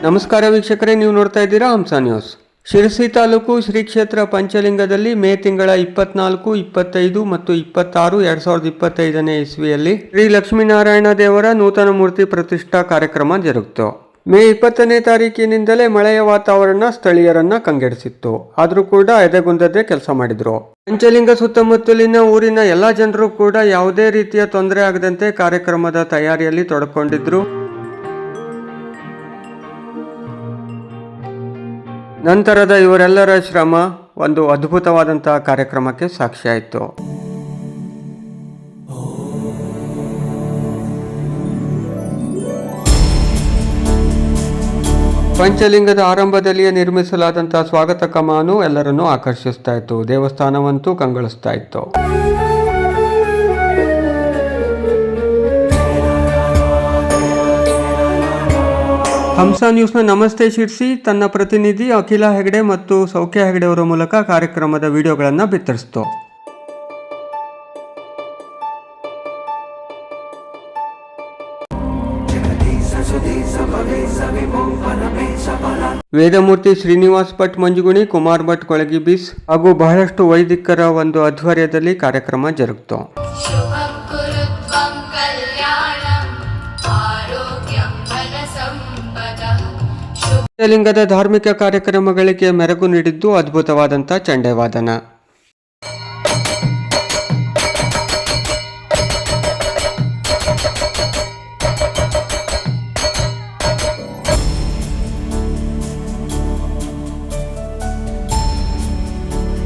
ನಮಸ್ಕಾರ ವೀಕ್ಷಕರೇ, ನೀವು ನೋಡ್ತಾ ಇದ್ದೀರಾ ಹಂಸ ನ್ಯೂಸ್. ಶಿರಸಿ ತಾಲೂಕು ಶ್ರೀ ಕ್ಷೇತ್ರ ಪಂಚಲಿಂಗದಲ್ಲಿ ಮೇ ತಿಂಗಳ 24, 25 ಮತ್ತು 26, 2025ನೇ ಇಸ್ವಿಯಲ್ಲಿ ಶ್ರೀ ಲಕ್ಷ್ಮೀನಾರಾಯಣ ದೇವರ ನೂತನ ಮೂರ್ತಿ ಪ್ರತಿಷ್ಠಾ ಕಾರ್ಯಕ್ರಮ ಜರುಗಿತು. ಮೇ 20ನೇ ತಾರೀಕಿನಿಂದಲೇ ಮಳೆಯ ವಾತಾವರಣ ಸ್ಥಳೀಯರನ್ನ ಕಂಗೆಡಿಸಿತ್ತು. ಆದರೂ ಕೂಡ ಎದೆಗುಂದದೆ ಕೆಲಸ ಮಾಡಿದ್ರು. ಪಂಚಲಿಂಗ ಸುತ್ತಮುತ್ತಲಿನ ಊರಿನ ಎಲ್ಲ ಜನರು ಕೂಡ ಯಾವುದೇ ರೀತಿಯ ತೊಂದರೆ ಆಗದಂತೆ ಕಾರ್ಯಕ್ರಮದ ತಯಾರಿಯಲ್ಲಿ ತೊಡಕೊಂಡಿದ್ರು. ನಂತರದ ಇವರೆಲ್ಲರ ಶ್ರಮ ಒಂದು ಅದ್ಭುತವಾದಂತಹ ಕಾರ್ಯಕ್ರಮಕ್ಕೆ ಸಾಕ್ಷಿಯಾಯಿತು. ಪಂಚಲಿಂಗದ ಆರಂಭದಲ್ಲಿಯೇ ನಿರ್ಮಿಸಲಾದಂತಹ ಸ್ವಾಗತ ಕಮಾನು ಎಲ್ಲರನ್ನೂ ಆಕರ್ಷಿಸ್ತಾ ಇತ್ತು. ದೇವಸ್ಥಾನವಂತೂ ಕಂಗೊಳಿಸ್ತಾ ಇತ್ತು. ಹಂಸ ನ್ಯೂಸ್ನ ನಮಸ್ತೆ ಶಿರ್ಸಿ ತನ್ನ ಪ್ರತಿನಿಧಿ ಅಖಿಲ ಹೆಗಡೆ ಮತ್ತು ಸೌಖ್ಯ ಹೆಗಡೆ ಅವರ ಮೂಲಕ ಕಾರ್ಯಕ್ರಮದ ವಿಡಿಯೋಗಳನ್ನು ಬಿತ್ತರಿಸಿತು. ವೇದಮೂರ್ತಿ ಶ್ರೀನಿವಾಸ್ ಭಟ್ ಮಂಜುಗುಣಿ, ಕುಮಾರ್ ಭಟ್ ಕೊಳಗಿ ಬೀಸ್ ಹಾಗೂ ಬಹಳಷ್ಟು ವೈದಿಕರ ಒಂದು ಆಧ್ವರ್ಯದಲ್ಲಿ ಕಾರ್ಯಕ್ರಮ ಜರುಗಿತು. ಪಂಚಲಿಂಗದ ಧಾರ್ಮಿಕ ಕಾರ್ಯಕ್ರಮಗಳಿಗೆ ಮೆರುಗು ನೀಡಿದ್ದು ಅದ್ಭುತವಾದಂಥ ಚಂಡೆವಾದನ.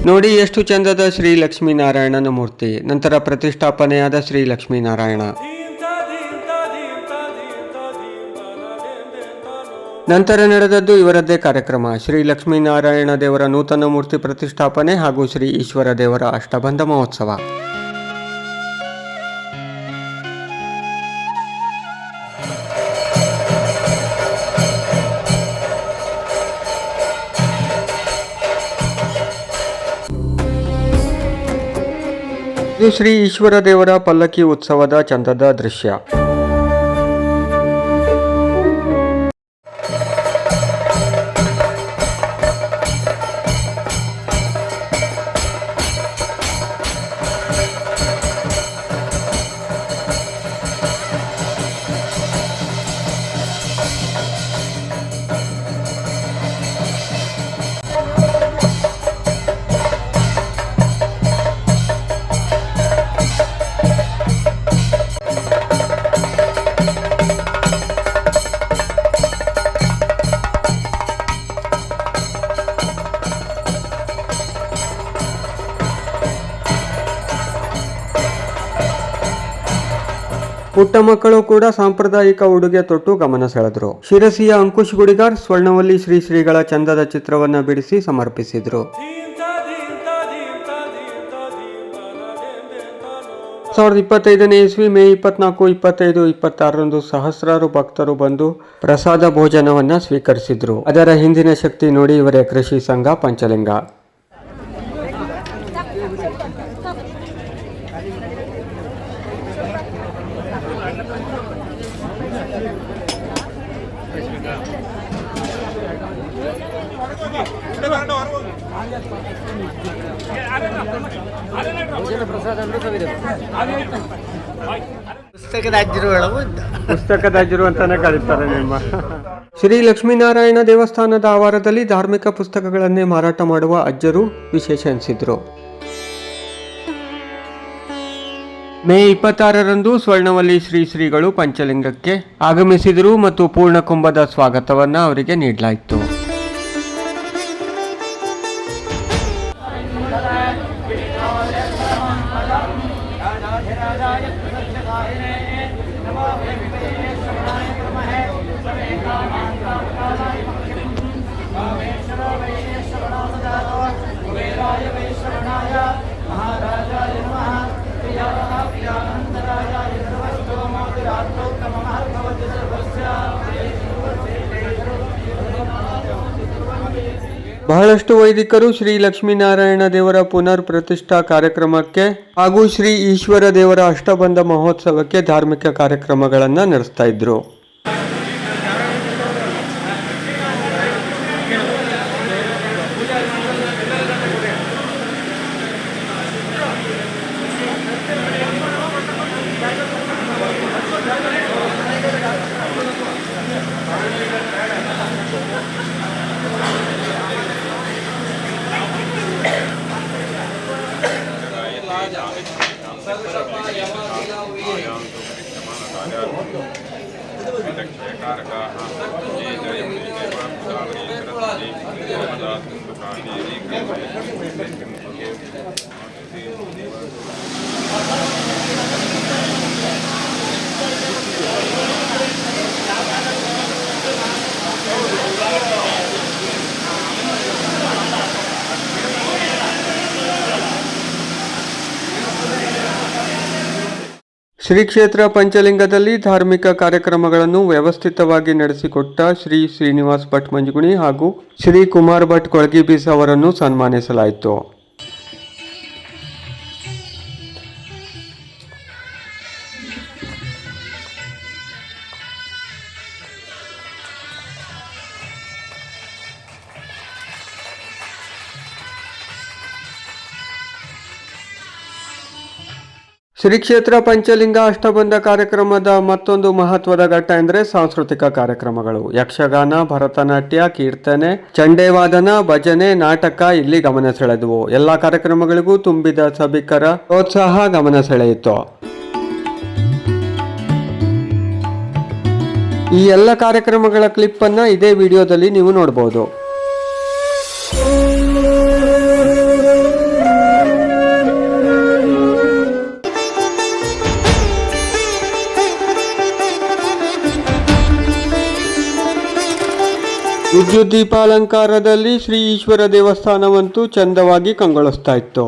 ನೋಡಿ ಎಷ್ಟು ಚಂದದ ಶ್ರೀ ಲಕ್ಷ್ಮೀನಾರಾಯಣನ ಮೂರ್ತಿ. ನಂತರ ಪ್ರತಿಷ್ಠಾಪನೆಯಾದ ಶ್ರೀ ಲಕ್ಷ್ಮೀನಾರಾಯಣ. ನಂತರ ನಡೆದದ್ದು ಇವರದ್ದೇ ಕಾರ್ಯಕ್ರಮ. ಶ್ರೀ ಲಕ್ಷ್ಮೀನಾರಾಯಣ ದೇವರ ನೂತನ ಮೂರ್ತಿ ಪ್ರತಿಷ್ಠಾಪನೆ ಹಾಗೂ ಶ್ರೀ ಈಶ್ವರ ದೇವರ ಅಷ್ಟಬಂಧ ಮಹೋತ್ಸವ. ಇದು ಶ್ರೀ ಈಶ್ವರ ದೇವರ ಪಲ್ಲಕ್ಕಿ ಉತ್ಸವದ ಚಂದದ ದೃಶ್ಯ. ಪುಟ್ಟ ಮಕ್ಕಳು ಕೂಡ ಸಾಂಪ್ರದಾಯಿಕ ಉಡುಗೆ ತೊಟ್ಟು ಗಮನ ಸೆಳೆದ್ರು. ಶಿರಸಿಯ ಅಂಕುಶ್ ಗುಡಿಗಾರ್ ಸ್ವರ್ಣವಲ್ಲಿ ಶ್ರೀಗಳ ಚಂದದ ಚಿತ್ರವನ್ನ ಬಿಡಿಸಿ ಸಮರ್ಪಿಸಿದ್ರು. 2025ನೇ ಇಸ್ವಿ ಮೇ 24, 25, 26ರಂದು ಸಹಸ್ರಾರು ಭಕ್ತರು ಬಂದು ಪ್ರಸಾದ ಭೋಜನವನ್ನ ಸ್ವೀಕರಿಸಿದ್ರು. ಅದರ ಹಿಂದಿನ ಶಕ್ತಿ ನೋಡಿ ಇವರೇ ಕೃಷಿ ಸಂಘ ಪಂಚಲಿಂಗ. ಪುಸ್ತಕದ ಅಜ್ಜರು ಅಂತಾನೆ ಕರೀತಾರೆ ನಿಮ್ಮ. ಶ್ರೀ ಲಕ್ಷ್ಮೀನಾರಾಯಣ ದೇವಸ್ಥಾನದ ಆವರಣದಲ್ಲಿ ಧಾರ್ಮಿಕ ಪುಸ್ತಕಗಳನ್ನೇ ಮಾರಾಟ ಮಾಡುವ ಅಜ್ಜರು ವಿಶೇಷ ಎನಿಸಿದ್ರು. ಮೇ 26ರಂದು ಸ್ವರ್ಣವಲ್ಲಿ ಶ್ರೀಗಳು ಪಂಚಲಿಂಗಕ್ಕೆ ಆಗಮಿಸಿದರು ಮತ್ತು ಪೂರ್ಣ ಕುಂಭದ ಸ್ವಾಗತವನ್ನ ಅವರಿಗೆ ನೀಡಲಾಯಿತು. ಬಹಳಷ್ಟು ವೈದಿಕರು ಶ್ರೀ ಲಕ್ಷ್ಮೀನಾರಾಯಣ ದೇವರ ಪುನರ್ ಪ್ರತಿಷ್ಠಾ ಕಾರ್ಯಕ್ರಮಕ್ಕೆ ಹಾಗೂ ಶ್ರೀ ಈಶ್ವರ ದೇವರ ಅಷ್ಟಬಂಧ ಮಹೋತ್ಸವಕ್ಕೆ ಧಾರ್ಮಿಕ ಕಾರ್ಯಕ್ರಮಗಳನ್ನು ನಡೆಸ್ತಾ ಇದ್ರು. ಶ್ರೀ ಕ್ಷೇತ್ರ ಪಂಚಲಿಂಗದಲ್ಲಿ ಧಾರ್ಮಿಕ ಕಾರ್ಯಕ್ರಮಗಳನ್ನು ವ್ಯವಸ್ಥಿತವಾಗಿ ನಡೆಸಿಕೊಟ್ಟ ಶ್ರೀ ಶ್ರೀನಿವಾಸ್ ಭಟ್ ಮಂಜುಗುಣಿ ಹಾಗೂ ಶ್ರೀ ಕುಮಾರ್ ಭಟ್ ಕೊಳಗಿಬೀಸ್ ಅವರನ್ನು ಸನ್ಮಾನಿಸಲಾಯಿತು. ಶ್ರೀ ಕ್ಷೇತ್ರ ಪಂಚಲಿಂಗ ಅಷ್ಟಬಂಧ ಕಾರ್ಯಕ್ರಮದ ಮತ್ತೊಂದು ಮಹತ್ವದ ಘಟ್ಟ ಎಂದರೆ ಸಾಂಸ್ಕೃತಿಕ ಕಾರ್ಯಕ್ರಮಗಳು. ಯಕ್ಷಗಾನ, ಭರತನಾಟ್ಯ, ಕೀರ್ತನೆ, ಚಂಡೇವಾದನ, ಭಜನೆ, ನಾಟಕ ಇಲ್ಲಿ ಗಮನ ಸೆಳೆದವು. ಎಲ್ಲ ಕಾರ್ಯಕ್ರಮಗಳಿಗೂ ತುಂಬಿದ ಸಭಿಕರ ಪ್ರೋತ್ಸಾಹ ಗಮನ ಸೆಳೆಯಿತು. ಈ ಎಲ್ಲ ಕಾರ್ಯಕ್ರಮಗಳ ಕ್ಲಿಪ್ ಅನ್ನ ಇದೇ ವಿಡಿಯೋದಲ್ಲಿ ನೀವು ನೋಡಬಹುದು. ವಿದ್ಯುತ್ ದೀಪಾಲಂಕಾರದಲ್ಲಿ ಶ್ರೀ ಈಶ್ವರ ದೇವಸ್ಥಾನವಂತೂ ಚಂದವಾಗಿ ಕಂಗೊಳಿಸ್ತಾ ಇತ್ತು.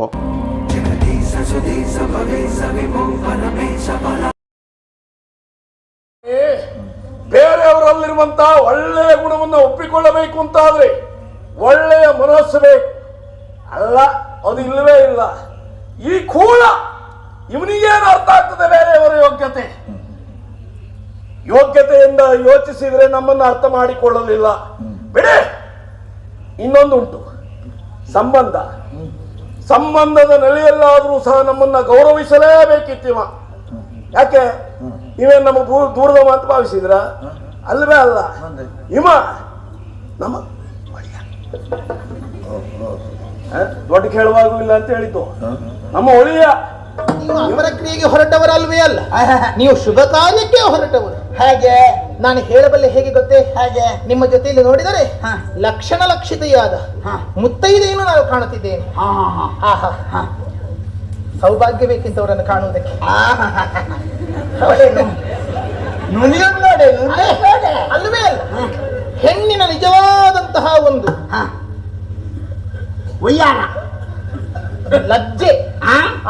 ಬೇರೆಯವರಲ್ಲಿರುವಂತ ಒಳ್ಳೆಯ ಗುಣವನ್ನು ಒಪ್ಪಿಕೊಳ್ಳಬೇಕು ಅಂತಾದ್ರೆ ಒಳ್ಳೆಯ ಮನಸ್ಸು ಬೇಕು. ಅಲ್ಲ, ಅದು ಇಲ್ಲವೇ ಇಲ್ಲ. ಈ ಕೂಳ ಇವನಿಗೇನು ಅರ್ಥ ಆಗ್ತದೆ ಬೇರೆಯವರ ಯೋಗ್ಯತೆಯಿಂದ ಯೋಚಿಸಿದ್ರೆ ನಮ್ಮನ್ನು ಅರ್ಥ ಮಾಡಿಕೊಳ್ಳಲಿಲ್ಲ. ಬಿಡೆ. ಇನ್ನೊಂದುಂಟು, ಸಂಬಂಧದ ನೆಲೆಯಲ್ಲಾದರೂ ಸಹ ನಮ್ಮನ್ನ ಗೌರವಿಸಲೇಬೇಕಿತ್ತಿವ. ಯಾಕೆ ಇವೇ ನಮ್ಮ ದೂರದ ಮಾತು ಭಾವಿಸಿದ್ರ? ಅಲ್ವೇ ಅಲ್ಲ. ಇವ ನಮ್ಮ ದೊಡ್ಡ ಕೇಳುವಾಗೂ ಇಲ್ಲ ಅಂತ ಹೇಳಿದ್ದು. ನಮ್ಮ ಒಳಿಯ ನೀವು ಅವರ ಕ್ರಿಯೆಗೆ ಹೊರಟವರಲ್ವೇ ಅಲ್ಲ, ನೀವು ಶುಭ ಕಾರ್ಯಕ್ಕೆ ಹೊರಟವರು. ಹಾಗೆ ನಾನು ಹೇಳಬಲ್ಲೆ. ಹೇಗೆ ಗೊತ್ತೇ? ಹಾಗೆ ನಿಮ್ಮ ಜೊತೆಯಲ್ಲಿ ನೋಡಿದರೆ ಲಕ್ಷಣ ಲಕ್ಷಿತೆಯಾದ ಮುತ್ತೈದೆಯನ್ನು ನಾನು ಕಾಣುತ್ತಿದ್ದೇನೆ. ಸೌಭಾಗ್ಯ ಬೇಕಿಂತವರನ್ನು ಕಾಣುವುದಕ್ಕೆ. ಅಲ್ವೇ ಅಲ್ಲ, ಹೆಣ್ಣಿನ ನಿಜವಾದಂತಹ ಒಂದು ಒಯ್ಯಾರ ಲಜ್ಜೆ.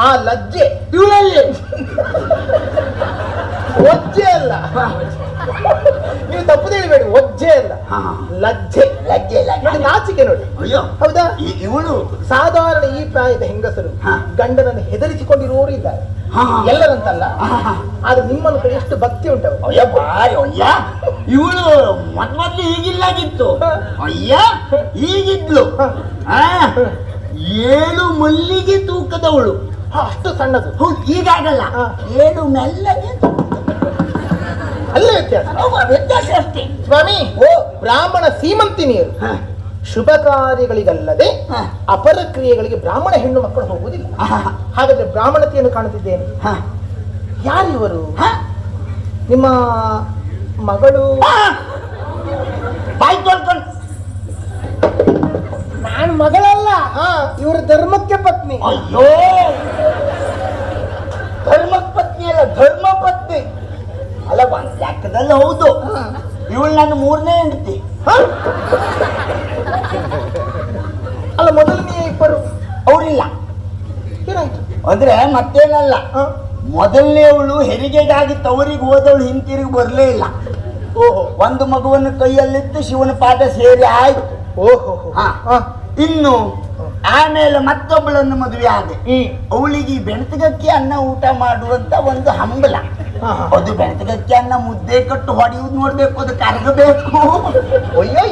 ಆ ಲಜ್ಜೆ ಇವಳಲ್ಲಿ ಒಜ್ಜೆ ಅಲ್ಲ, ನೀವು ತಪ್ಪು ತಿಳಿಬೇಡಿ. ಒಜ್ಜೆ ಅಲ್ಲ, ಲಜ್ಜೆ. ನೋಡಿ, ನಾಚಿಕೆ ನೋಡಿ. ಹೌದಾ? ಇವಳು ಸಾಧಾರಣ ಈ ಪ್ರಾಯದ ಹೆಂಗಸರು ಗಂಡನನ್ನು ಹೆದರಿಸಿಕೊಂಡಿರುವವರು ಇದ್ದಾರೆ, ಎಲ್ಲರಂತಲ್ಲ. ಆದ್ರೆ ನಿಮ್ಮನ್ನು ಕಡೆ ಎಷ್ಟು ಭಕ್ತಿ ಉಂಟು. ಇವಳು ಮೊದ್ಲು ಈಗಿಲ್ಲಾಗಿತ್ತು. ಅಯ್ಯ, ಈಗಿದ್ಲು 7 ಮಲ್ಲಿಗೆ ತೂಕದವಳು. ಅಷ್ಟು ಸಣ್ಣದು. ಹೌದು, ಈಗಾಗಲ್ಲ. 7 ಮೆಲ್ಲಗೆ. ಅಲ್ಲೇ ವ್ಯತ್ಯಾಸ ಅಷ್ಟೇ ಸ್ವಾಮಿ. ಬ್ರಾಹ್ಮಣ ಸೀಮಂತಿನಿಯರು ಶುಭ ಕಾರ್ಯಗಳಿಗಲ್ಲದೆ ಅಪರ ಕ್ರಿಯೆಗಳಿಗೆ ಬ್ರಾಹ್ಮಣ ಹೆಣ್ಣು ಮಕ್ಕಳು ಹೋಗುವುದಿಲ್ಲ. ಹಾಗಾದ್ರೆ ಬ್ರಾಹ್ಮಣತೆಯನ್ನು ಕಾಣುತ್ತಿದ್ದೇನೆ. ಯಾರಿವರು? ನಿಮ್ಮ ಮಗಳು? ಬಾಯಿ ತೊಳ್ಕೊಂಡು. ನಾನು ಮಗಳಲ್ಲ, ಇವರು ಧರ್ಮಕ್ಕೆ ಪತ್ನಿ. ಅಯ್ಯೋ, ಧರ್ಮಕ್ಕೆ ಪತ್ನಿ ಅಲ್ಲ, ಧರ್ಮ ಪತ್ನಿ ಅಲ್ಲ. ಒಂದ್ ಲೆಕ್ಕದಲ್ಲಿ ಹೌದು. ಇವಳು ನನ್ನ 3ನೇ ಹೆಂಡತಿ. ಅಲ್ಲ, ಮೊದಲನೇ ಇಬ್ಬರು ಅವರಿಲ್ಲ. ಏನಾಯ್ತು ಅಂದ್ರೆ ಮತ್ತೇನಲ್ಲ, ಮೊದಲನೇವಳು ಹೆರಿಗೆಗಾಗಿ ತವರಿಗೆ ಹೋದವಳು ಹಿಂತಿರುಗಿ ಬರಲೇ ಇಲ್ಲ. ಒಂದು ಮಗುವನ್ನು ಕೈಯಲ್ಲಿತ್ತು, ಶಿವನ ಪಾಠ ಸೇರಿ ಆಯ್ತು. ಇನ್ನು ಆಮೇಲೆ ಮತ್ತೊಬ್ಬಳನ್ನು ಮದುವೆ ಆದೆ. ಅವಳಿಗೆ ಬೆಣತಗಕ್ಕೆ ಅನ್ನ ಊಟ ಮಾಡುವಂತ ಒಂದು ಹಂಬಲ. ಅದು ಬೆಣತಗಕ್ಕೆ ಅನ್ನ ಮುದ್ದೆ ಕಟ್ಟು ಹೊಡೆಯುವುದು ನೋಡ್ಬೇಕು, ಅದು ಕರಗಬೇಕು. ಅಯ್ಯೋ,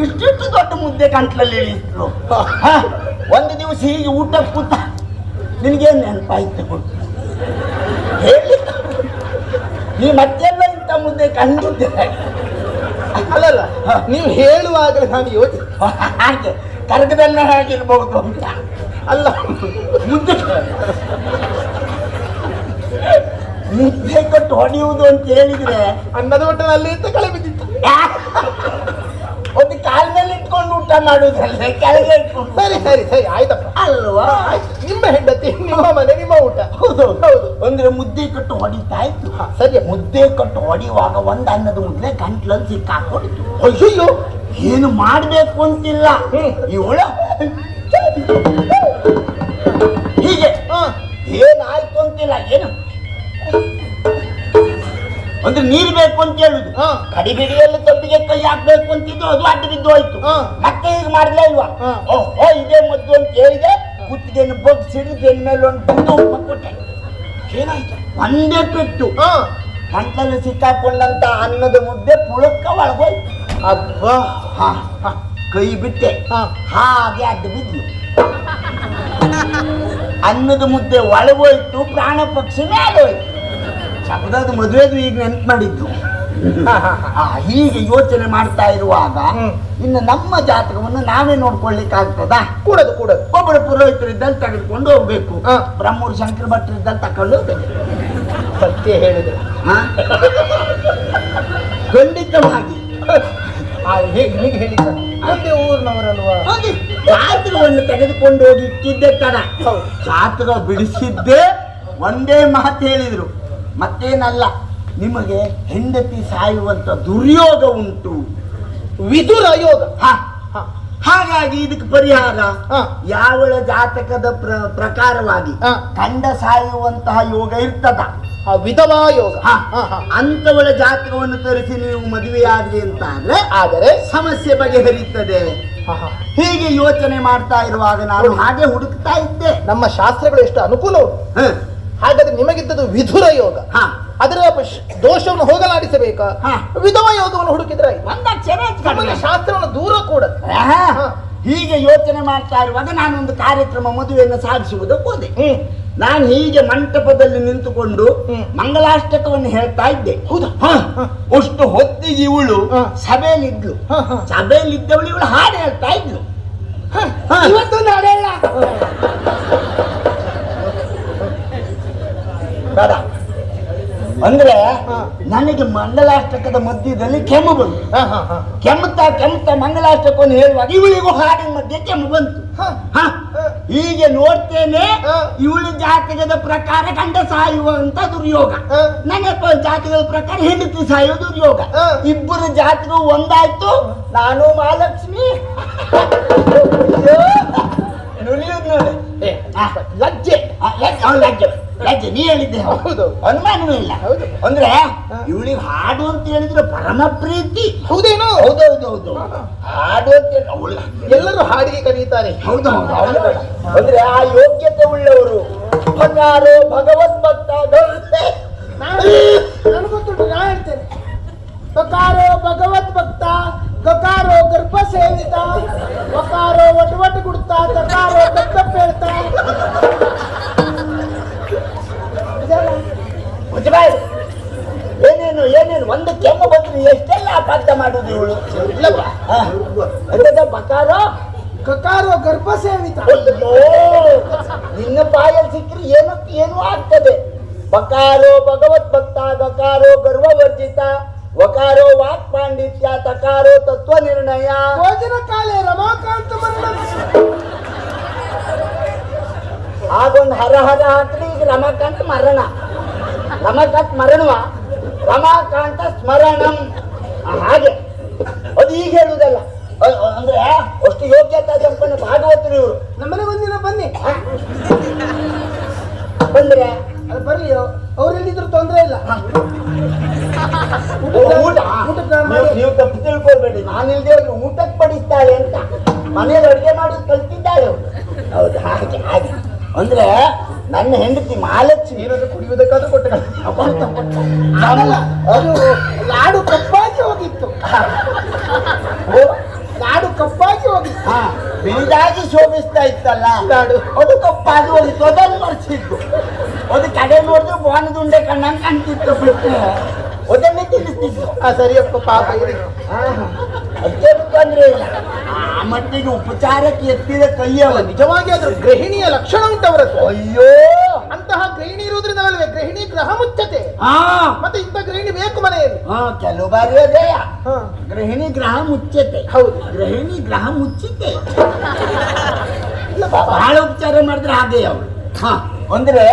ಇಷ್ಟಿಷ್ಟು ದೊಡ್ಡ ಮುದ್ದೆ ಕಂಟ್ಲಲ್ಲಿ ಇಳಿಸಿದ್ರು. ಒಂದು ದಿವಸ ಹೀಗೆ ಊಟ ಕೂತ ನಿನ್ಗೇನ್ ನೆನಪಾಯ್ತು ಕೊಟ್ಟು ಹೇಳಿ, ನೀ ಮತ್ತೆಲ್ಲ ಇಂಥ ಮುದ್ದೆ ಕಂಡಿದ್ದೆ. ಅಲ್ಲಲ್ಲ, ನೀವು ಹೇಳುವಾಗಲೇ ನಾನು ಯೋಚನೆ ಹಾಗೆ ಕರಗದನ್ನ ಹಾಗಿರ್ಬಹುದು ಅಂತ. ಅಲ್ಲ, ಮುದ್ದೆ ಮುದ್ದೆ ಕೊಟ್ಟು ಹೊಡೆಯುವುದು ಅಂತ ಹೇಳಿದ್ರೆ ಅನ್ನದ ಒಟ್ಟನಲ್ಲಿ ಅಂತ ಕಳೆ ಬಿದ್ದಿತ್ತು. ಒಂದು ಕಾಲ ಮೇಲೆ ಇಟ್ಕೊಂಡು ಊಟ ಮಾಡುವುದಲ್ಲ, ಕೆಳಗೆ ಇಟ್ಕೊಂಡು. ಸರಿ ಸರಿ ಸರಿ ಆಯ್ತಪ್ಪ. ಅಲ್ವಾ? ನಿಮ್ಮ ಹೆಂಡತಿ, ನಿಮ್ಮ ಮನೆ, ನಿಮ್ಮ ಊಟ. ಹೌದು ಹೌದು. ಅಂದ್ರೆ ಮುದ್ದೆ ಕಟ್ಟು ಹೊಡಿತಾ ಇತ್ತು. ಸರಿ. ಮುದ್ದೆ ಕಟ್ಟು ಹೊಡೆಯುವಾಗ ಒಂದು ಅನ್ನದ ಮುದ್ದೆ ಗಂಟ್ಲಲ್ಲಿ ಸಿಕ್ಕಾಕೊಂಡಿತ್ತು. ಅಯ್ಯೋ, ಏನು ಮಾಡ್ಬೇಕು ಅಂತಿಲ್ಲ. ಇವಳು ಹೀಗೆ ಏನಾಯ್ತು ಅಂತಿಲ್ಲ. ಏನು ಅಂದ್ರೆ ನೀರು ಬೇಕು ಅಂತ ಹೇಳುದು. ಕಡಿಬಿಡಿಯಲ್ಲಿ ತೊಟ್ಟಿಗೆ ಕೈ ಹಾಕ್ಬೇಕು ಅಂತಿದ್ದು, ಅದು ಅಡ್ಡ ಬಿದ್ದು ಹೋಯ್ತು. ಮತ್ತೆ ಈಗ ಮಾಡ್ಲೇ ಇಲ್ವಾ? ಓ ಇದೇ ಮದ್ದು ಅಂತ ಹೇಳಿದೆ. ಕುತ್ತಿಗೆಯನ್ನು ಬಗ್ಸಿಡಿ ಬೆನ್ನ ಮೇಲೆ ಒಂದು ಬಿದ್ದು ಕೊಟ್ಟೆ. ಏನಾಯ್ತು? ಒಂದೇ ಪೆಟ್ಟು ಗಂಟಲು ಸಿಕ್ಕಾಕೊಂಡಂತ ಅನ್ನದ ಮುದ್ದೆ ಪುಳಕ್ಕ ಒಳಗೋಯ್ತು. ಅಬ್ಬಾ, ಕೈ ಬಿಟ್ಟೆ, ಹಾಗೆ ಅಡ್ಡ ಬಿದ್ದು ಅನ್ನದ ಮುದ್ದೆ ಒಳಗೋಯ್ತು, ಪ್ರಾಣ ಪಕ್ಷಿ ಮೇಲೆ ಹೋಯ್ತು. ಶಬ್ದದ ಮದುವೆದು ಈಗ ನೆನ್ಪು ಮಾಡಿದ್ದು. ಹೀಗೆ ಯೋಚನೆ ಮಾಡ್ತಾ ಇರುವಾಗ ಇನ್ನು ನಮ್ಮ ಜಾತಕವನ್ನು ನಾವೇ ನೋಡ್ಕೊಳ್ಳಿಕ್ಕೆ ಆಗ್ತದ? ಕೂಡದು ಕೂಡದು. ಒಬ್ಬರು ಪುರೋಹಿತರಿದ್ದಲ್ಲಿ ತೆಗೆದುಕೊಂಡು ಹೋಗ್ಬೇಕು. ಬ್ರಹ್ಮೂರು ಶಂಕರ ಭಟ್ರಿದ್ದಲ್ಲಿ ತಕೊಂಡು ಹೋಗ್ಬೇಕು. ಸತ್ಯ ಹೇಳಿದ್ರು. ಖಂಡಿತವಾಗಿ ಹೀಗೆ ಹೇಳಿದ್ದ. ಒಂದೇ ಊರಿನವರಲ್ವಾ? ಜಾತಕವನ್ನು ತೆಗೆದುಕೊಂಡು ಹೋಗಿ ಇಟ್ಟಿದ್ದೆ ತಡ. ಜಾತಕ ಬಿಡಿಸಿದ್ದೆ ಒಂದೇ ಮಾತು ಹೇಳಿದ್ರು, ಮತ್ತೇನಲ್ಲ, ನಿಮಗೆ ಹೆಂಡತಿ ಸಾಯುವಂತ ದುರ್ಯೋಗ ಉಂಟು, ವಿದುರ ಯೋಗ. ಹಾಗಾಗಿ ಇದಕ್ಕೆ ಪರಿಹಾರ ಯಾವಳ ಜಾತಕದ ಪ್ರಕಾರವಾಗಿ ಗಂಡ ಸಾಯುವಂತಹ ಯೋಗ ಇರ್ತದ, ವಿಧವಾ ಯೋಗ, ಅಂತವಳ ಜಾತಕವನ್ನು ತರಿಸಿ ನೀವು ಮದುವೆಯಾದ್ರಿ ಅಂತ ಆದರೆ ಸಮಸ್ಯೆ ಬಗೆಹರಿಯುತ್ತದೆ. ಹೀಗೆ ಯೋಚನೆ ಮಾಡ್ತಾ ಇರುವಾಗ ನಾನು ಹಾಗೆ ಹುಡುಕ್ತಾ ಇದ್ದೆ. ನಮ್ಮ ಶಾಸ್ತ್ರಗಳು ಎಷ್ಟು ಅನುಕೂಲ ಉಂಟು. ಹಾಗಾದ್ರೆ ನಿಮಗಿದ್ದದು ವಿಧುರ ಯೋಗ. ಅದರ ದೋಷವನ್ನು ಹೋಗಲಾಡಿಸಬೇಕಾ? ವಿಧವಾ ಯೋಗವನ್ನು ಹುಡುಕಿದ್ರೆ ಶಾಸ್ತ್ರವನ್ನು ದೂರ ಕೂಡ. ಹೀಗೆ ಯೋಚನೆ ಮಾಡ್ತಾ ಇರುವಾಗ ನಾನೊಂದು ಕಾರ್ಯಕ್ರಮ ಮದುವೆಯನ್ನು ಸಾಧಿಸುವುದಕ್ಕೆ ಹೋದೆ. ನಾನು ಹೀಗೆ ಮಂಟಪದಲ್ಲಿ ನಿಂತುಕೊಂಡು ಮಂಗಲಾಷ್ಟಕವನ್ನು ಹೇಳ್ತಾ ಇದ್ದೆ. ಅಷ್ಟು ಹೊತ್ತಿಗೆ ಇವಳು ಸಭೆಯಲ್ಲಿದ್ಲು. ಸಭೆಯಲ್ಲಿದ್ದವಳು ಇವಳು ಹಾಡು ಹೇಳ್ತಾ ಇದ್ಲು. ಇವತ್ತೊಂದು ಹಾಡು ಹೇಳ ಬೇಡ ಅಂದ್ರೆ ನನಗೆ ಮಂಗಲಾಷ್ಟಕದ ಮಧ್ಯದಲ್ಲಿ ಕೆಮ್ಮು ಬಂತು. ಕೆಮ್ಮುತ್ತಾ ಮಂಗಲಾಷ್ಟಕವನ್ನು ಹೇಳುವಾಗ ಇವಳಿಗೂ ಹಾಡಿನ ಮಧ್ಯೆ ಕೆಮ್ಮು ಬಂತು. ಹೀಗೆ ನೋಡ್ತೇನೆ, ಇವಳ ಜಾತಕದ ಪ್ರಕಾರ ಗಂಡ ಸಾಯುವಂತ ದುರ್ಯೋಗ, ನನ್ನ ಜಾತಕದ ಪ್ರಕಾರ ಹೆಂಡತಿ ಸಾಯುವ ದುರ್ಯೋಗ. ಇಬ್ಬರು ಜಾತಕ ಒಂದಾಯ್ತು. ನಾನು ಮಹಾಲಕ್ಷ್ಮಿ ನುಲಿಯುದು ನೋಡಿ. ಲಜ್ಜೆ ಲಜ್ಜೆ ಲಜ್ಜೆ ನೀ ಹೇಳಿದ್ದೆ. ಹೌದು, ಅನುಮಾನವೇ ಇಲ್ಲ. ಅಂದ್ರೆ ಇವಳಿಗೆ ಹಾಡು ಅಂತ ಹೇಳಿದ್ರೆ ಪರಮ ಪ್ರೀತಿ. ಹೌದೇನು? ಹೌದೌದೌದು, ಹಾಡು ಅಂತ ಎಲ್ಲರೂ ಹಾಡಿಗೆ ಕರೀತಾರೆ. ಹೌದೌದು. ಅಂದ್ರೆ ಆ ಯೋಗ್ಯತೆ ಉಳ್ಳವರು ಭಗಾರೋ ಭಗವತ್ ಭಕ್ತ. ನಾನು ಗೊತ್ತುಂಟು, ನಾ ಹೇಳ್ತೇನೆ. ಬಕಾರೋ ಭಗವತ್ ಭಕ್ತ, ಗಕಾರೋ ಗರ್ಭ ಸೇವಿತ, ವಕಾರೋ ಒಟ್ಟು ಗುಡ್ತಾ, ತಕಾರೋ ಕತ್ತಪ್ಪ ಹೇಳ್ತಾ. ಏನೇನು ಏನೇನು ಒಂದು ಕೆಮ್ಮು ಬಂದ್ರೆ ಎಷ್ಟೆಲ್ಲ ಅಪಾರ್ಥ ಮಾಡುದು ಇವಳು. ಬಕಾರೋ ಕಕಾರೋ ಗರ್ಭ ಸೇವಿತ. ನಿನ್ನ ಬಾಯಲ್ಲಿ ಸಿಕ್ಕರೆ ಏನೂ ಆಗ್ತದೆ. ಬಕಾರೋ ಭಗವತ್ ಭಕ್ತ, ಗಕಾರೋ ಗರ್ವವರ್ಜಿತ, ವಕಾರೋ ವಾಕ್ ಪಾಂಡಿತ್ಯ, ತಕಾರೋ ತತ್ವ ನಿರ್ಣಯ. ಭೋಜನ ಕಾಲೇ ರಮಾಕಾಂತ ಮರಣ. ಆಗೊಂದು ಹರ ಹರ ಹಾಕ್ರಿ. ಈಗ ರಮಾಕಾಂತ ಮರಣ. ರಮಾಕಾಂತ ಮರಣವ, ರಮಾಕಾಂತ ಸ್ಮರಣಂ. ಹಾಗೆ ಅದು ಈಗ ಹೇಳುವುದಲ್ಲ. ಅಂದ್ರೆ ಅಷ್ಟು ಯೋಗ್ಯತಾ ಸಂಪನ್ನ ಭಾಗವತರು ಇವರು. ನಮ್ಮನೆ ಒಂದಿನ ಬನ್ನಿ. ಬಂದ್ರೆ ಅದು ಬರ್ಲಿ, ಅವರೆಲ್ಲಿದ್ರು ತೊಂದ್ರೆ ಇಲ್ಲ. ನೀವು ತಪ್ಪು ತಿಳ್ಕೊಳ್ಬೇಡಿ, ನಾನಿಲ್ದೇ ಊಟಕ್ಕೆ ಪಡಿಸ್ತಾಳೆ ಅಂತ ಮನೇಲಿ ಅಡುಗೆ ಮಾಡೋದು ಕಲ್ತಿದ್ದಾಳೆ. ಹೌದು, ಹಾಗೆ ಹಾಗೆ. ಅಂದ್ರೆ ನನ್ನ ಹೆಂಡತಿ ಮಹಾಲಕ್ಷ್ಮಿ ಏನಾದ್ರು ಕುಡಿಯುವುದಕ್ಕಾದ್ರೂ ಕೊಟ್ಟ. ಅದು ಲಾಡು ಕಪ್ಪಾಗಿ ಹೋಗಿತ್ತು. ಲಾಡು ಕಪ್ಪಾಗಿ ಹೋಗಿತ್ತು. ಬಿಳಿದಾಗಿ ಶೋಭಿಸ್ತಾ ಇತ್ತಲ್ಲ ಲಾಡು, ಅದು ಕಪ್ಪಾಗಿ ಹೋಗಿತ್ತು. ಅದನ್ನು ಮರ್ಸಿದ್ದು. ಅದು ಕಡೆ ನೋಡಿದ್ರೆ ಬಾಣದುಂಡೆ ಕಣ್ಣಂಗೆ ಕಾಣ್ತಿತ್ತು. ಬಿಟ್ಟು ಅದನ್ನೇ ತಿನ್ನಿಸ್ತಿದ್ದು. ಸರಿಯಪ್ಪ, ಪಾಪ ಇರಿ. ಅದೇನು ತೊಂದ್ರೆ ಇಲ್ಲ. ಆ ಮಟ್ಟಿಗೆ ಉಪಚಾರಕ್ಕೆ ಎತ್ತಿದ ಕೈಯವ. ನಿಜವಾಗಿ ಅದ್ರ ಗೃಹಿಣಿಯ ಲಕ್ಷಣ ಉಂಟವರದ್ದು. ಅಯ್ಯೋ, ಅಂತಹ ಗೃಹಿಣಿ ಇರುವುದರಿಂದಲೇ ಗೃಹಿಣಿ ಗ್ರಹ ಮುಚ್ಚತೆ. ಹಾ ಮತ್ತೆ ಇಂಥ ಗೃಹಿಣಿ ಬೇಕು ಮನೆಯಲ್ಲಿ. ಹಾ ಕೆಲವು ಬಾರಿ ಅದೇ ಹಾ ಗೃಹಿಣಿ ಗ್ರಹ ಮುಚ್ಚತೆ. ಹೌದು. ಗೃಹಿಣಿ ಗ್ರಹ ಮುಚ್ಚಿತೆ. ಬಹಳ ಉಪಚಾರ ಮಾಡಿದ್ರೆ ಹಾಗೆ ಅವಳು. ಹಾ ಅಂದ್ರೆ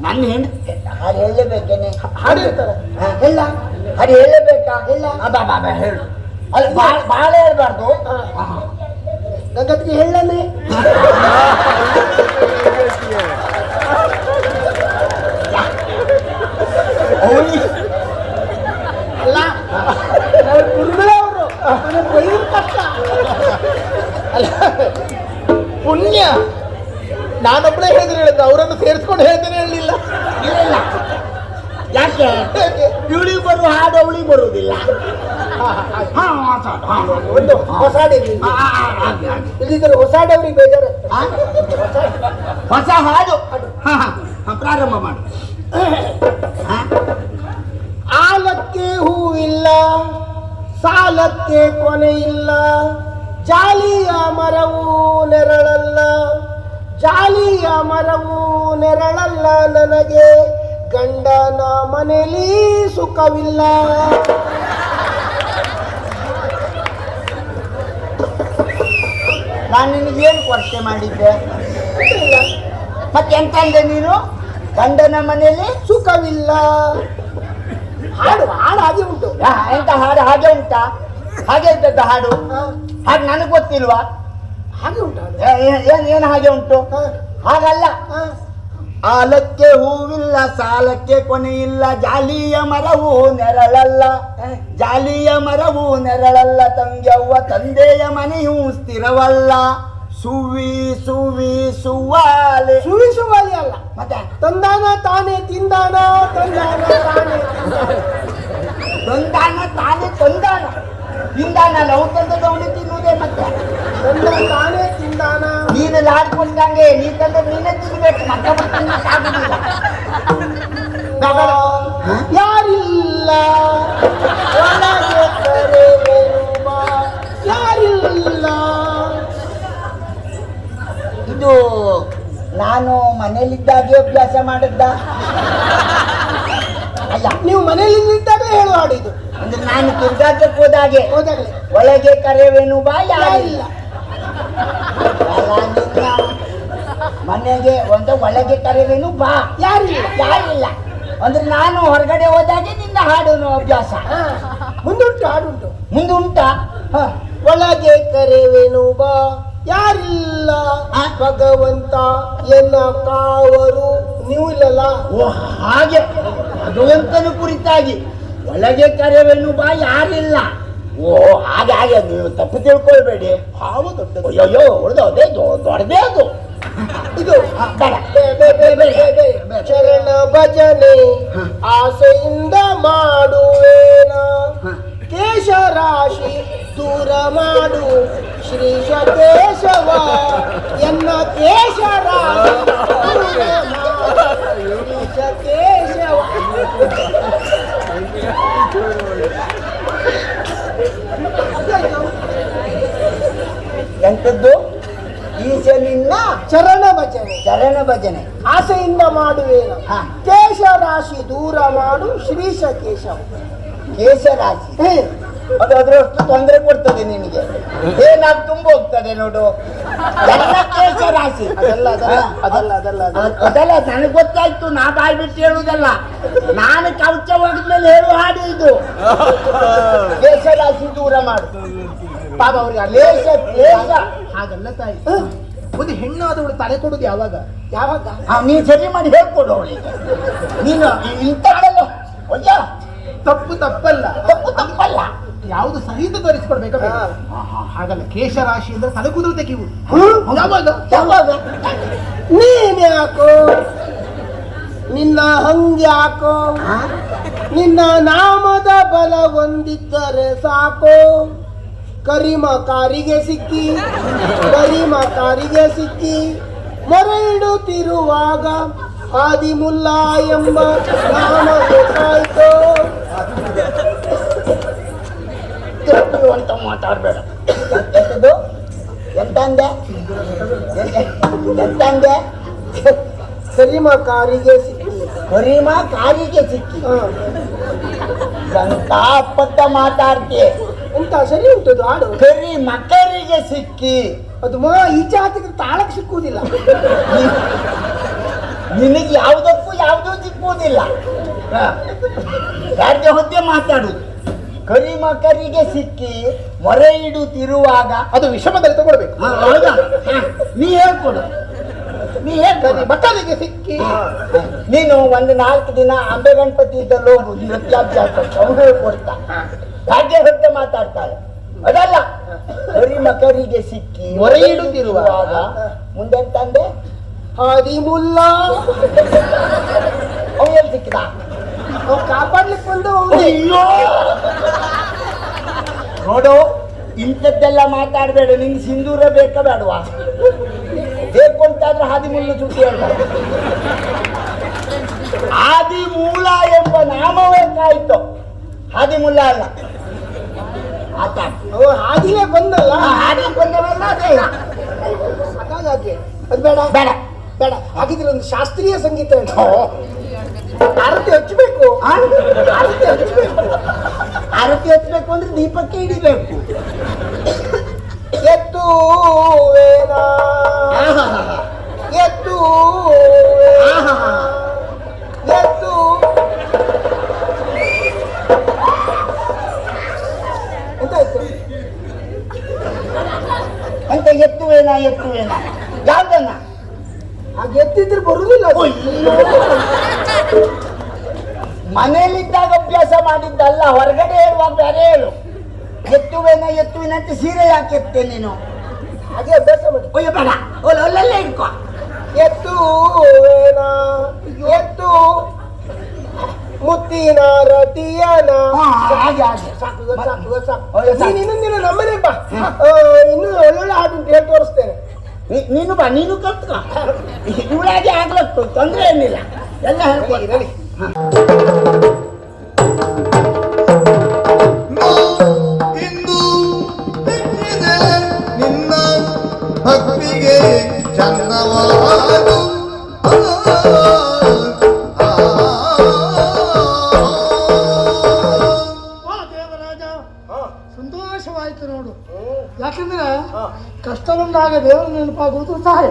ನನ್ನ ಹೆಂಡತಿ ಹಾಡು ಹೇಳಲೇಬೇಕೇನೆ. ಹಾಡು ಹೇಳ್ತಾರೆ. ಇಲ್ಲ ಹಾಡು ಹೇಳಲೇಬೇಕಾ? ಇಲ್ಲ ಬಾ ಬಾ ಬಾ ಹೇಳು. ಅಲ್ಲ ಬಹಳ ಹೇಳ್ಬಾರ್ದು. ಗಂಗತ್ತಿಗೆ ಹೇಳನೆ. ಅಲ್ಲ ಗುರುಗಳೇ ಅವರು ನನಗೆ ಬೈಯುವ ಕಷ್ಟ. ಅಲ್ಲ ಪುಣ್ಯ ನಾನೊಬ್ಬಳೇ ಹೇಳಿದ್ರೆ ಅವರನ್ನು ಸೇರಿಸ್ಕೊಂಡು ಹೇಳ್ತೇನೆ ಹೇಳಲಿಲ್ಲ. ಇಲ್ಲ ಯಾಕೆ ಇವಳಿಗೆ ಬರುವ ಹಾಡು ಅವಳಿಗೆ ಬರುವುದಿಲ್ಲ. ಒಂದು ಹೊಸಾಡಿ ಇಲ್ಲಿದ್ದರೆ ಹೊಸಾಡವ್ರಿಗೆ ಬೇಜಾರು. ಹೊಸ ಹಾಡು ಪ್ರಾರಂಭ ಮಾಡು. ಆಲಕ್ಕೆ ಹೂವಿಲ್ಲ, ಸಾಲಕ್ಕೆ ಕೊನೆ ಇಲ್ಲ, ಜಾಲಿಯ ಮರವು ನೆರಳಲ್ಲ, ಜಾಲಿಯ ಮರವು ನೆರಳಲ್ಲ, ನನಗೆ ಗಂಡನ ಮನೆಯಲ್ಲಿ ಸುಖವಿಲ್ಲ. ನಾನು ನಿನಗೇನು ಕೊರತೆ ಮಾಡಿದ್ದೆ? ಮತ್ತೆ ಎಂತ ಅಂದೆ ನೀನು? ಗಂಡನ ಮನೆಯಲ್ಲಿ ಸುಖವಿಲ್ಲ. ಹಾಡು ಹಾಡು ಹಾಗೆ ಉಂಟು. ಎಂತ ಹಾಡು ಹಾಗೆ ಉಂಟಾ? ಹಾಗೆ ಇದ್ದದ್ದು ಹಾಡು ಹಾಗೆ ನನಗೆ ಗೊತ್ತಿಲ್ವಾ? ಹಾಗೆ ಉಂಟು ಏನು ಹಾಗೆ ಉಂಟು? ಹಾಗಲ್ಲ. ಆಲಕ್ಕೆ ಹೂವಿಲ್ಲ, ಸಾಲಕ್ಕೆ ಕೊನೆ ಇಲ್ಲ, ಜಾಲಿಯ ಮರವು ನೆರಳಲ್ಲ, ಜಾಲಿಯ ಮರವು ನೆರಳಲ್ಲ, ತಂಗ್ಯವ್ವ ತಂದೆಯ ಮನೆಯೂ ಸ್ಥಿರವಲ್ಲ, ಸುವಿ ಸುವಿ ಸುವಾಲೆ. ಸುವಿ ಸುವಾಲಿ ಅಲ್ಲ, ಮತ್ತೆ ತಂದಾನ ತಾನೇ ತಿಂದಾನ, ತಂದಾನ ತಾನೇ ತಂದಾನ ತಾನೇ ತಂದಾನ ತಿಂದಾನ. ನಾವು ತಂದದ್ದು ಅವನು ತಿನ್ನುವುದೇ. ಮತ್ತೆ ತಂದ ತಾನೇ ತಿಂದಾನ. ನೀನು ಲಾಡ್ಕೊಂಡಂಗೆ ನೀ ತಂದ್ರೆ ನೀನೇ ತಿನ್ಬೇಕು. ಮತ್ತೊಬ್ಬರು ತಿನ್ನಕ್ಕಾಗುದಿಲ್ಲ. ಯಾರಿಲ್ಲ ಒಳಗೆ ಕರೆವೆನುಮ, ಯಾರಿಲ್ಲ. ಇದು ನಾನು ಮನೇಲಿದ್ದಾಗೆ ಅಭ್ಯಾಸ ಮಾಡಿದ್ದ ಅಲ್ಲ. ನೀವು ಮನೆಯಲ್ಲಿ ಇದ್ದಾಗಲೇ ಹೇಳುವ ಹಾಡು ಇದು. ಅಂದ್ರೆ ನಾನು ತಿರ್ಗಾಟಕ್ಕೆ ಹೋದಾಗೆ ಹೋದಾಗಲೇ ಒಳಗೆ ಕರೆವೇನು ಬಾ ಯಾರಿಲ್ಲ. ಮನೆಗೆ ಒಂದು ಒಳಗೆ ಕರೆವೇನು ಬಾ ಯಾರಿಲ್ಲ. ಯಾರಿಲ್ಲ ಅಂದ್ರೆ ನಾನು ಹೊರಗಡೆ ಹೋದಾಗೆ ನಿನ್ನ ಹಾಡು ಅಭ್ಯಾಸ. ಮುಂದುಂಟು ಹಾಡುಂಟು. ಮುಂದೆ ಉಂಟಾ? ಒಳಗೆ ಕರೆವೆನು ಬಾ ಯಾರಿಲ್ಲ, ಭಗವಂತ ಎನ್ನ ಕಾವರು ನೀವು ಇಲ್ಲಲ್ಲ. ಓ ಹಾಗೆ ಭಗವಂತನ ಕುರಿತಾಗಿ ಒಳಗೆ ಕರೆವೇನು ಬಾ ಯಾರಿಲ್ಲ. ಓ ಹಾಗೆ ಹಾಗೆ ನೀವು ತಪ್ಪು ತಿಳ್ಕೊಳ್ಬೇಡಿ. ಹಾವು ದೊಡ್ಡದು. ಅಯ್ಯೋ ಹೊಡೆದೇ ದೊಡ್ಡದೇ ಅದು. ಇದು ಚರಣ ಭಜನೆ ಆಸೆಯಿಂದ ಮಾಡುವೇನ, ಕೇಶರಾಶಿ ದೂರ ಮಾಡು ಶ್ರೀಶ ಕೇಶವ, ಎನ್ನ ಕೇಶರಾಶಿ ದೂರ ಮಾಡು ಶ್ರೀಶ ಕೇಶವ. ಎಂಥದ್ದು? ಈಶನಿನ್ನ ಚರಣ ಭಜನೆ ಚರಣ ಭಜನೆ ಆಸೆಯಿಂದ ಮಾಡುವೇನ, ಕೇಶರಾಶಿ ದೂರ ಮಾಡು ಶ್ರೀಶ ಕೇಶವ. ಕೇಶರಾಶಿ ಅದು ಅದರಷ್ಟು ತೊಂದರೆ ಕೊಡ್ತದೆ ನಿನಗೆ. ಏನಾಗಿ ತುಂಬ ಹೋಗ್ತದೆ ನೋಡು. ಎಲ್ಲ ಕೇಶರಾಶಿ ಅದಲ್ಲ ಅದಲ್ಲ ಅದಲ್ಲ ಅದಲ್ಲ ಅದಲ್ಲ ನನಗೆ ಗೊತ್ತಾಯ್ತು. ನಾ ಬಾಯಿ ಬಿಟ್ಟು ಹೇಳುವುದಲ್ಲ, ನಾನು ಕವಚ ಹೋಗಿದ್ಮೇಲೆ ಹೇಳುವ ಹಾಡು ಇದು. ಕೇಶರಾಶಿ ದೂರ ಮಾಡು. ಪಾಪ ಅವ್ರಿಗೆ ಕೇಶ ಕೇಶ ಹಾಗಲ್ಲ ತಾಯಿ. ಒಂದು ಹೆಣ್ಣಾದವಳು ತಲೆ ಕೊಡುದು ಯಾವಾಗ ಯಾವಾಗ? ನೀನು ಸರಿ ಮಾಡಿ ಹೇಳ್ಕೊಡು ಅವಳಿಗೆ. ನೀನು ಇಂಥದ್ದೆಲ್ಲ ಅಯ್ಯ ತಪ್ಪು ತಪ್ಪಲ್ಲ, ತಪ್ಪು ತಪ್ಪಲ್ಲ. ಯಾವುದು ಸಹಿತ ತೋರಿಸ್ಕೊಡ್ಬೇಕ. ಹಾಗಲ್ಲ, ಕೇಶರಾಶಿ ಅಂದ್ರೆ ತಲೆ ಕೂದಲು ತೆಗೆಯುವುದು. ಯಾವಾಗ ಯಾವಾಗ ನೀನ್ ಯಾಕೋ ನಿನ್ನ ಹಂಗ್ಯಾಕೋ, ನಿನ್ನ ನಾಮದ ಬಲ ಹೊಂದಿದ್ದರೆ ಸಾಕೋ. ಕರಿಮ ಕಾರಿಗೆ ಸಿಕ್ಕಿ ಕರಿಮ ಕಾರಿಗೆ ಸಿಕ್ಕಿ ಮೊರೆ ಇಡುತ್ತಿರುವಾಗ ಆದಿಮುಲ್ಲ ಎಂಬ ನಾಮ ಬೇಕಾಯ್ತು. ಅಂತ ಮಾತಾಡ್ಬೇಡ. ಎಂತದ್ದು? ಎಂತಂದೆ? ಎಂತಂದೆ? ಕರಿಮಾ ಕಾರಿಗೆ ಸಿಕ್ಕಿ. ಕರಿಮಾ ಕಾರಿಗೆ ಸಿಕ್ಕಿ ಅಂತ ಅಪ್ಪತ್ತ ಮಾತಾಡ್ತೀಯ. ಎಂತ ಸರಿ ಉಂಟದು ಹಾಡು. ಕರಿ ಮಕರಿಗೆ ಸಿಕ್ಕಿ. ಅದು ಈಚೆ ಹಾಕಿದ್ರೆ ತಾಳಕ್ಕೆ ಸಿಕ್ಕುವುದಿಲ್ಲ. ನಿನಗೆ ಯಾವುದಕ್ಕೂ ಯಾವುದೂ ಸಿಕ್ಕುವುದಿಲ್ಲ. ಯಾರಿಗೆ ಹೊದ್ದೆ ಮಾತಾಡುದು. ಕರಿ ಮಕರಿಗೆ ಸಿಕ್ಕಿ ಮೊರೆ ಇಡುತ್ತಿರುವಾಗ ಅದು ವಿಷಮದಲ್ಲಿ ತಗೊಳ್ಬೇಕು. ಹೌದಾ? ನೀ ಹೇಳ್ಕೊಡು. ನೀ ಹೇಳ್ಕೊಡಿ. ಮಕ್ಕಳಿಗೆ ಸಿಕ್ಕಿ. ನೀನು ಒಂದು 4 ದಿನ ಅಂಬೆ ಗಣಪತಿ ಇದ್ದಲ್ಲಿ ಹೋಗು, ನೃತ್ಯಾಭ್ಯಾಸ ಅವ್ರು ಹೇಳ್ಕೊಡ್ತಾ. ಹಾಗೆ ಹೊತ್ತೆ ಮಾತಾಡ್ತಾಳೆ. ಅದಲ್ಲ, ಕರಿ ಮಕರಿಗೆ ಸಿಕ್ಕಿ ಮೊರೆ ಇಡುತ್ತಿರುವಾಗ ಮುಂದೆ ತಂದೆ ಹಾದಿ ಮುಲ್ಲಾ ಅವ್ನು ಎಲ್ಲಿ ಸಿಕ್ಕಿದ? ಅವ್ನು ಕಾಪಾಡ್ಲಿಕ್ಕೆ ಬಂದು ಅಯ್ಯೋ ನೋಡು, ಇಂಥದ್ದೆಲ್ಲ ಮಾತಾಡಬೇಡ. ನಿಂಗೆ ಸಿಂಧೂರ ಬೇಕಾ ಬೇಡವಾ? ಬೇಕು ಅಂತಾದ್ರೆ ಹಾದಿ ಮುಳ್ಳು ಸುದ್ದಿ ಹೇಳ್ತಾರೆ. ಆದಿ ಮೂಲ ಎಂಬ ನಾಮವೇ ಕಾಯ್ತು, ಹಾದಿ ಮುಲ್ಲ ಅಲ್ಲ. ಆತ ಹಾದಿಲೇ ಬಂದಲ್ಲ. ಹಾದಿ ಬಂದವಲ್ಲ ಅದೇ. ಹಾಗಾಗಿ ಅದು ಬೇಡ ಬೇಡ ಬೇಡ. ಹಾಗಿದ್ರೆ ಒಂದು ಶಾಸ್ತ್ರೀಯ ಸಂಗೀತ ಉಂಟು. ಆರತಿ ಹಚ್ಚಬೇಕು. ಆರತಿ ಹಚ್ಚಬೇಕು. ಆರತಿ ಹಚ್ಚಬೇಕು ಅಂದ್ರೆ ದೀಪಕ್ಕೆ ಹಿಡಿಬೇಕು. ಎತ್ತು ಎತ್ತು ಎತ್ತು ಎಂತಾಯ್ತು ಅಂತ ಎತ್ತುವೇನ ಯಾವ್ದನ್ನ? ಹಾಗೆ ಎತ್ತಿದ್ರೆ ಬರುವುದಿಲ್ಲ ಅದು. ಮನೆಯಲ್ಲಿದ್ದಾಗ ಅಭ್ಯಾಸ ಮಾಡಿದ್ದಲ್ಲ, ಹೊರಗಡೆ ಹೇಳುವಾಗ ಬೇರೆ ಹೇಳು. ಎತ್ತುವಿನ ಅಂತ ಸೀರೆ ಯಾಕೆ ಎತ್ತೆ ನೀನು? ಹಾಗೆ ಅಭ್ಯಾಸ ಮಾಡಿ. ಅಯ್ಯೋ ಬೇಡ, ಒಲ್ಲಲ್ಲೇ ಇಟ್ಕೋ. ಎತ್ತು ಎತ್ತು ಮುತ್ತಿನ ರತಿಯನ. ಹಾಗೆ ಹಾಗೆ ಸಾಕು ಸಾಕು ಸಾಕು. ಅಯ್ಯೋ, ಸಾಕು. ನೀನು ಇನ್ನೊಂದಿನ ನಮ್ಮನೆ ಬಾ. ಇನ್ನು ಒಳ್ಳೊಳ್ಳೆ ಹಾಡು ಉಂಟು, ಹೇಳಿ ತೋರಿಸ್ತೇನೆ. ನೀನು ಬಾ, ನೀನು ಕಲ್ತ್ಕೊ. ಇವಳಾಗೆ ಆಗ್ಲತ್ತು, ತೊಂದರೆ ಏನಿಲ್ಲ, ಎಲ್ಲ ಹೇಳ್ಕೊಡಿ. ಇಂದು ಬೆಕ್ಕಿದೆ ನಿನ್ನ ಭಕ್ತಿಗೆ ಚಂದವಾದು. ದೇವರಾಜ, ಸಂತೋಷವಾಯ್ತು ನೋಡು. ಯಾಕಂದ್ರೆ ಕಷ್ಟ ಬಂದಾಗ ದೇವರ ನೆನಪಾಗುವುದು ಸಹಾಯ.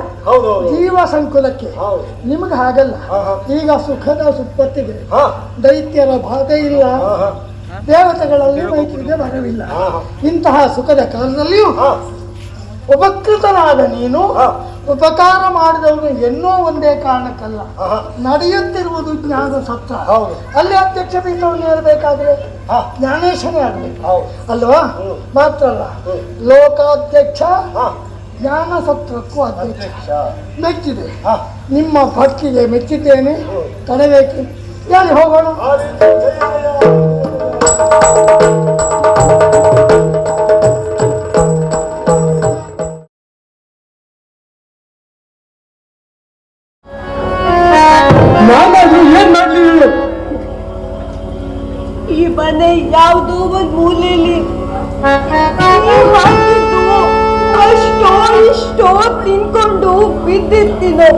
ಜೀವ ಸಂಕುಲಕ್ಕೆ. ನಿಮಗೆ ಹಾಗಲ್ಲ. ಈಗ ಸುಖದ ಸುಪ್ಪತ್ತಿಗೆ ದೈತ್ಯರ ಬಾಧೆ ಇಲ್ಲ, ದೇವತೆಗಳಲ್ಲಿ ಮೈತ್ರಿಗೆ ಬರವಿಲ್ಲ. ಇಂತಹ ಸುಖದ ಕಾಲದಲ್ಲಿಯೂ ಉಪಕೃತನಾದ ನೀನು ಉಪಕಾರ ಮಾಡಿದವನು ಎನ್ನೋ ಒಂದೇ ಕಾರಣಕ್ಕಲ್ಲ, ನಡೆಯುತ್ತಿರುವುದು ಜ್ಞಾನ ಸತ್ರ. ಅಲ್ಲಿ ಅಧ್ಯಕ್ಷ ಪೀಠವನ್ನು ಏರಬೇಕಾದ್ರೆ ಜ್ಞಾನೇಶನೇ ಆಗಬೇಕು ಅಲ್ವಾ? ಮಾತ್ರ ಅಲ್ಲ, ಲೋಕಾಧ್ಯಕ್ಷ ಜ್ಞಾನ ಸತ್ರಕ್ಕೂ ಅಧ್ಯಕ್ಷ. ಮೆಚ್ಚಿದೆ, ನಿಮ್ಮ ಭಕ್ತಿಗೆ ಮೆಚ್ಚಿದ್ದೇನೆ. ತಡಬೇಕು, ಹೇಳಿ ಹೋಗೋಣ. ಏನ್ ಮಾಡ್ಲಿ? ಈ ಮನೆ ಯಾವುದೋ ಒಂದು ಮೂಲೆಯಲ್ಲಿ ಅಷ್ಟೋ ಇಷ್ಟೋ ತಿನ್ಕೊಂಡು ಬಿದ್ದಿರ್ತೀನೋ.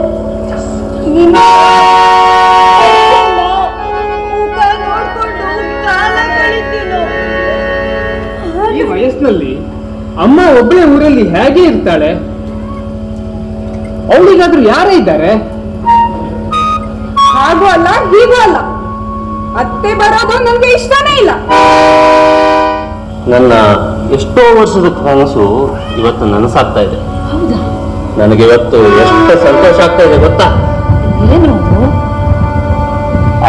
ಮುಖ ನೋಡ್ಕೊಂಡು ಕಾಲ ಕಳಿತೀನೋ. ಈ ವಯಸ್ಸಿನಲ್ಲಿ ಅಮ್ಮ ಒಬ್ಬಳೆ ಊರಲ್ಲಿ ಹೇಗೆ ಇರ್ತಾಳೆ? ಅವಳಿಗಾದ್ರೂ ಯಾರೇ ಇದ್ದಾರೆ? ಹಾಗೂ ಅಲ್ಲ ಹೀಗೂ ಅಲ್ಲ, ಅತ್ತೆ ಬರೋದು ನನ್ಗೆ ಇಷ್ಟನೇ ಇಲ್ಲ. ನನ್ನ ಎಷ್ಟೋ ವರ್ಷದ ಕನಸು ಇವತ್ತು ನನಸಾಗ್ತಾ ಇದೆ. ನನಗೆ ಇವತ್ತು ಎಷ್ಟು ಸಂತೋಷ ಆಗ್ತಾ ಇದೆ ಗೊತ್ತಾ?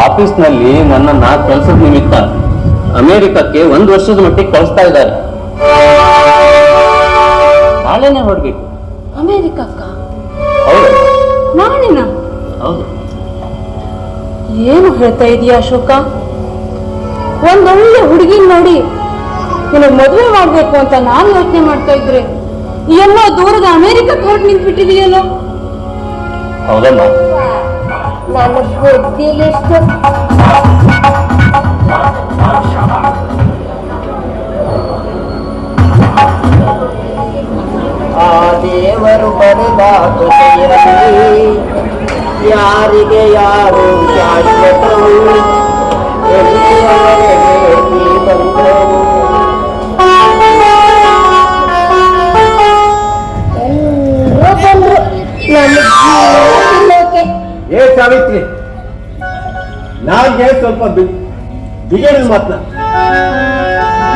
ಆಫೀಸ್ನಲ್ಲಿ ನನ್ನನ್ನ ಕೆಲಸದ ನಿಮಿತ್ತ ಅಮೆರಿಕಕ್ಕೆ 1 ವರ್ಷದ ಮಟ್ಟಿಗೆ ಕಳಿಸ್ತಾ ಇದ್ದಾರೆ. ನಾಳೆನೆ ಹೊರಡ್ಬೇಕು. ಅಮೆರಿಕಕ್ಕ? ಹೌದು. ನಾಳೆನ? ಹೌದು. ಏನು ಹೇಳ್ತಾ ಇದೀಯ ಅಶೋಕ? ಒಂದೊಳ್ಳೆ ಹುಡುಗಿನ ನೋಡಿ ನಿನಗೆ ಮದುವೆ ಮಾಡ್ಬೇಕು ಅಂತ ನಾನು ಯೋಚನೆ ಮಾಡ್ತಾ ಇದ್ರೆ ಎಲ್ಲೋ ದೂರದ ಅಮೆರಿಕಕ್ಕೆ ಹೊರಟು ನಿಂತ್ಬಿಟ್ಟಿದೆಯಲ್ಲೋ. ಹೌದಮ್ಮ. ನನ್ನ ಬುದ್ಧಿಗೆ ಎಷ್ಟು ಆ ದೇವರು ಬರೆದ ಕೃತಿಯಲ್ಲಿ ಯಾರಿಗೆ ಯಾರು ಶಾಶ್ವತವು ಎಲ್ಲಿಯವರೆಗೆ ಈ ಬಂಧವು. ಏ ಸಾವಿತ್ರಿ, ನಾಲ್ಗೆ ಸ್ವಲ್ಪ ಬಿಗೇಡಿನ ಮಾತನ್ನ.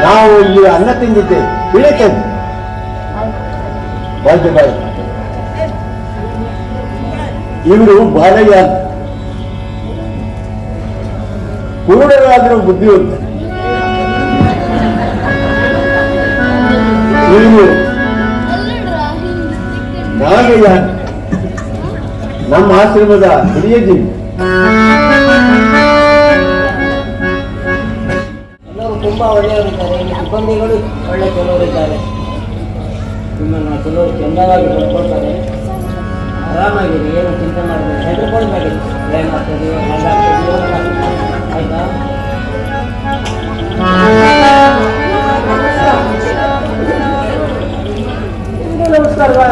ನಾವು ಇಲ್ಲಿ ಅನ್ನ ತಿಂದಿದ್ದೇವೆ, ತಿಳಿತೇವೆ. ಬಾಯ್ ಇವರು ಬಾಲಯ್ಯ ಅಂತ ಕುರುಡರಾದರೂ ಬುದ್ಧಿ ಅಂತ. ಇವರು ನಾಗಯ್ಯ ನಮ್ಮ ಆಶ್ರಮದ ಹಿರಿಯ ಜೀವಿ. ಎಲ್ಲರೂ ತುಂಬಾ ಒಳ್ಳೆಯವರಿದ್ದಾರೆ. ಸಿಬ್ಬಂದಿಗಳು ಒಳ್ಳೆ ಕೆಲವರಿದ್ದಾರೆ. ನಿಮ್ಮನ್ನು ಕೆಲವರು ಚೆಂದವಾಗಿ ನೋಡ್ಕೊಳ್ತಾರೆ. ಆರಾಮಾಗಿರಿ, ಏನು ಚಿಂತೆ ಮಾಡಬೇಡಿ, ಹೆದರ್ಕೊಳ್ಬೇಡಿ. ಏನಾಗ್ತದೆ ಆಯ್ತಾ? ನಮಸ್ಕಾರ.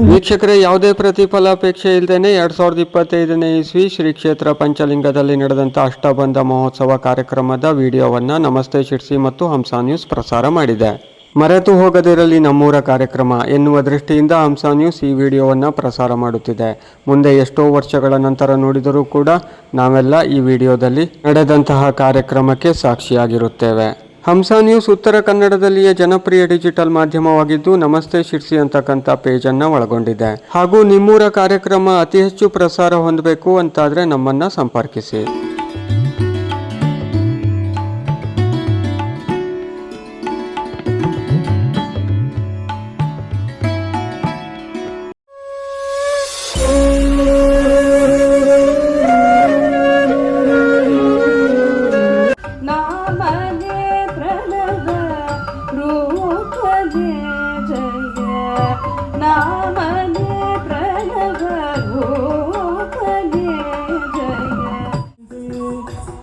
ವೀಕ್ಷಕರೇ, ಯಾವುದೇ ಪ್ರತಿಫಲಾಪೇಕ್ಷೆ ಇಲ್ಲದೇನೆ 2025ನೇ ಇಸ್ವಿ ಶ್ರೀ ಕ್ಷೇತ್ರ ಪಂಚಲಿಂಗದಲ್ಲಿ ನಡೆದಂಥ ಅಷ್ಟಬಂಧ ಮಹೋತ್ಸವ ಕಾರ್ಯಕ್ರಮದ ವಿಡಿಯೋವನ್ನು ನಮಸ್ತೆ ಶಿರ್ಸಿ ಮತ್ತು ಹಂಸ ನ್ಯೂಸ್ ಪ್ರಸಾರ ಮಾಡಿದೆ. ಮರೆತು ಹೋಗದಿರಲಿ ನಮ್ಮೂರ ಕಾರ್ಯಕ್ರಮ ಎನ್ನುವ ದೃಷ್ಟಿಯಿಂದ ಹಂಸ ನ್ಯೂಸ್ ಈ ವಿಡಿಯೋವನ್ನು ಪ್ರಸಾರ ಮಾಡುತ್ತಿದೆ. ಮುಂದೆ ಎಷ್ಟೋ ವರ್ಷಗಳ ನಂತರ ನೋಡಿದರೂ ಕೂಡ ನಾವೆಲ್ಲ ಈ ವಿಡಿಯೋದಲ್ಲಿ ನಡೆದಂತಹ ಕಾರ್ಯಕ್ರಮಕ್ಕೆ ಸಾಕ್ಷಿಯಾಗಿರುತ್ತೇವೆ. ಹಂಸ ನ್ಯೂಸ್ ಉತ್ತರ ಕನ್ನಡದಲ್ಲಿಯೇ ಜನಪ್ರಿಯ ಡಿಜಿಟಲ್ ಮಾಧ್ಯಮವಾಗಿದ್ದು ನಮಸ್ತೆ ಶಿರ್ಸಿ ಅಂತಕ್ಕಂಥ ಪೇಜನ್ನು ಒಳಗೊಂಡಿದೆ. ಹಾಗೂ ನಿಮ್ಮೂರ ಕಾರ್ಯಕ್ರಮ ಅತಿ ಹೆಚ್ಚು ಪ್ರಸಾರ ಹೊಂದಬೇಕು ಅಂತಾದರೆ ನಮ್ಮನ್ನು ಸಂಪರ್ಕಿಸಿ.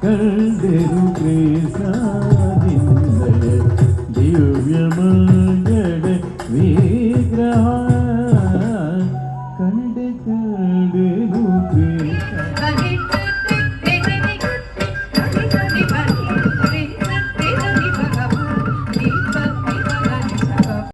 ಕಂಡಿರು